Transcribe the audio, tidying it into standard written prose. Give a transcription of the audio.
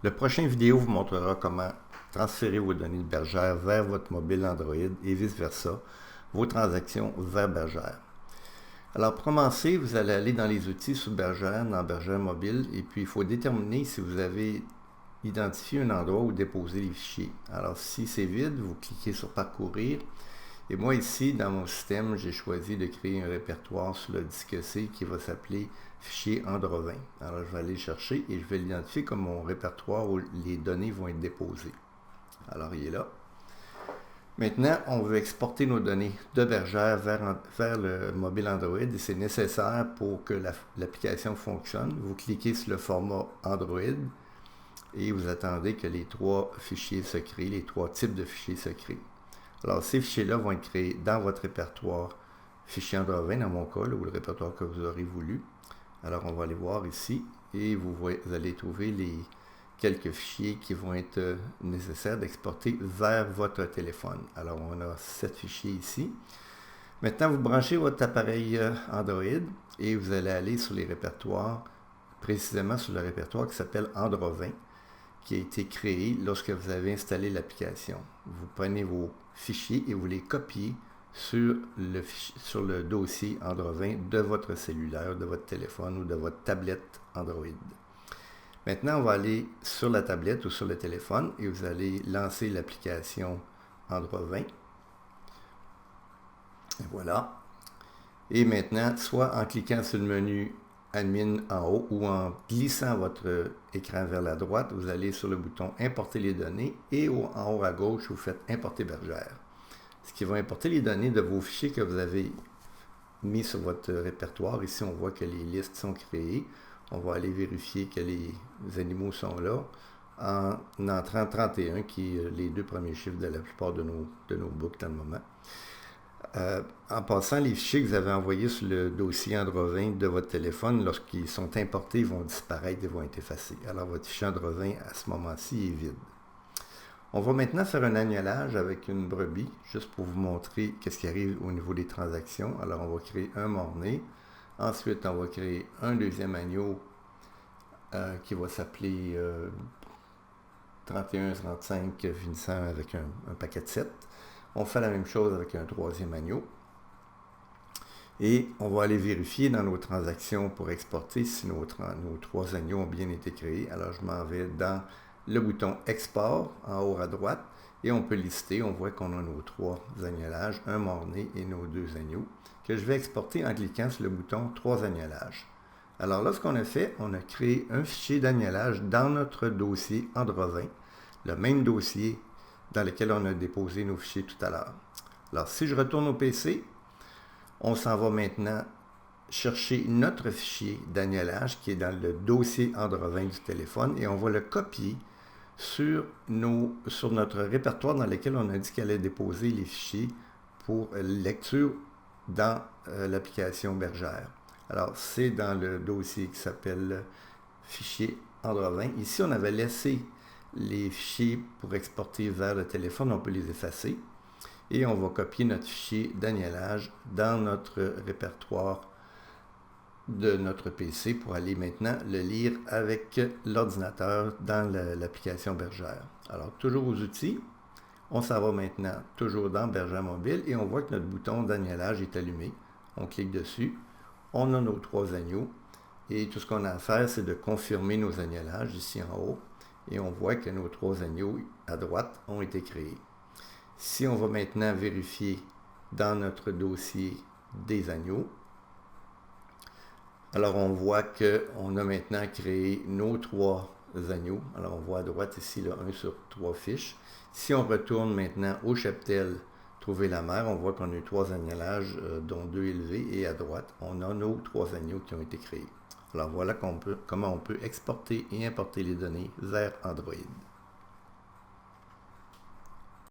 La prochaine vidéo vous montrera comment transférer vos données de Bergère vers votre mobile Android et vice-versa, vos transactions vers Bergère. Alors pour commencer, vous allez aller dans les outils sous Bergère, dans Bergère mobile, et puis il faut déterminer si vous avez identifié un endroit où déposer les fichiers. Alors si c'est vide, vous cliquez sur Parcourir. Et moi ici, dans mon système, j'ai choisi de créer un répertoire sur le disque C qui va s'appeler fichier Android 20. Alors je vais aller chercher et je vais l'identifier comme mon répertoire où les données vont être déposées. Alors il est là. Maintenant, on veut exporter nos données de Bergère vers le mobile Android et c'est nécessaire pour que l'application fonctionne. Vous cliquez sur le format Android et vous attendez que les trois fichiers se créent, les trois types de fichiers se créent. Alors, ces fichiers-là vont être créés dans votre répertoire fichier Android 20, dans mon cas, ou le répertoire que vous aurez voulu. Alors, on va aller voir ici et vous allez trouver les quelques fichiers qui vont être nécessaires d'exporter vers votre téléphone. Alors, on a 7 fichiers ici. Maintenant, vous branchez votre appareil Android et vous allez aller sur les répertoires, précisément sur le répertoire qui s'appelle Android 20, qui a été créé lorsque vous avez installé l'application. Vous prenez vos fichiers et vous les copiez sur le dossier Android 20 de votre cellulaire, de votre téléphone ou de votre tablette Android. Maintenant, on va aller sur la tablette ou sur le téléphone et vous allez lancer l'application Android 20. Et voilà. Et maintenant, soit en cliquant sur le menu Admin en haut ou en glissant votre écran vers la droite, vous allez sur le bouton Importer les données et en haut à gauche, vous faites Importer Bergère. Ce qui va importer les données de vos fichiers que vous avez mis sur votre répertoire. Ici, on voit que les listes sont créées. On va aller vérifier que les animaux sont là en entrant 31, qui est les deux premiers chiffres de la plupart de nos books dans le moment. En passant, les fichiers que vous avez envoyés sur le dossier Android 20 de votre téléphone, lorsqu'ils sont importés, ils vont disparaître et vont être effacés. Alors, votre fichier Android 20, à ce moment-ci, est vide. On va maintenant faire un agnelage avec une brebis, juste pour vous montrer qu'est-ce qui arrive au niveau des transactions. Alors, on va créer un mort-né. Ensuite, on va créer un deuxième agneau qui va s'appeler 3135, finissant avec un paquet de 7. On fait la même chose avec un troisième agneau. Et on va aller vérifier dans nos transactions pour exporter si nos trois agneaux ont bien été créés. Alors, je m'en vais dans le bouton Export en haut à droite et on peut lister. On voit qu'on a nos trois agnelages, un mort-né et nos deux agneaux, que je vais exporter en cliquant sur le bouton Trois agnelages. Alors, là, ce qu'on a fait, on a créé un fichier d'agnelage dans notre dossier Android 20, le même dossier dans lequel on a déposé nos fichiers tout à l'heure. Alors, si je retourne au PC, on s'en va maintenant chercher notre fichier d'agnelage qui est dans le dossier Android 20 du téléphone et on va le copier sur notre répertoire dans lequel on a dit qu'elle allait déposer les fichiers pour lecture dans l'application Bergère. Alors, c'est dans le dossier qui s'appelle fichier Android 20. Ici, on avait laissé les fichiers pour exporter vers le téléphone, on peut les effacer. Et on va copier notre fichier d'agnelage dans notre répertoire de notre PC pour aller maintenant le lire avec l'ordinateur dans l'application Bergère. Alors, toujours aux outils, on s'en va maintenant toujours dans Bergère mobile et on voit que notre bouton d'agnelage est allumé. On clique dessus, on a nos trois agneaux et tout ce qu'on a à faire, c'est de confirmer nos agnelages ici en haut et on voit que nos trois agneaux à droite ont été créés. Si on va maintenant vérifier dans notre dossier des agneaux, alors on voit qu'on a maintenant créé nos trois agneaux. Alors on voit à droite ici le 1 sur 3 fiches. Si on retourne maintenant au cheptel Trouver la mère, on voit qu'on a eu trois agnelages, dont deux élevés, et à droite, on a nos trois agneaux qui ont été créés. Alors voilà comment on peut exporter et importer les données vers Android.